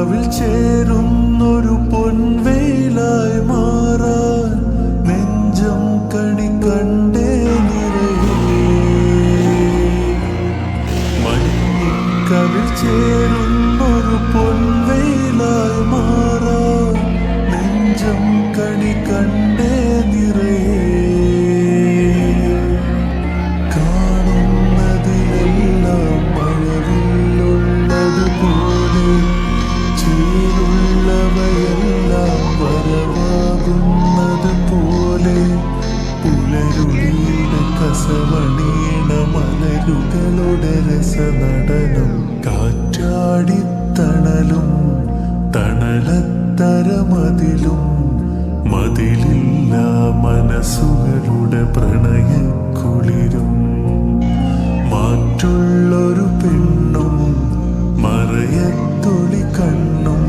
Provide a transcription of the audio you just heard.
കവിൽ ചേരുന്നൊരു പൊൻവേലായി മാറാൻ നെഞ്ചം കണി കണ്ടേ നിറയെ. മഞ്ഞിക്കവിൽ ചേരുന്നൊരു പൊൻവേലായി മാറാൻ നെഞ്ചം കണി കണ്ടേ നിറയെ. കാണുന്നതിലെല്ലാം മഴവില്ലുള്ളതുപോലെ ചീരുള്ളവയെല്ലാം വരവാകുന്നത് പോലെ പുലരുളിയുടെ കസവണീണ മലരുകളുടെ രസനടനം കാറ്റാടിത്തണലും തണലത്തരമതിലും മതിലില്ല മനസ്സുകളുടെ പ്രണയക്കുളിരും മാറ്റുള്ളൊരു പെണ്ണും മറയത്തൊളി കണ്ണും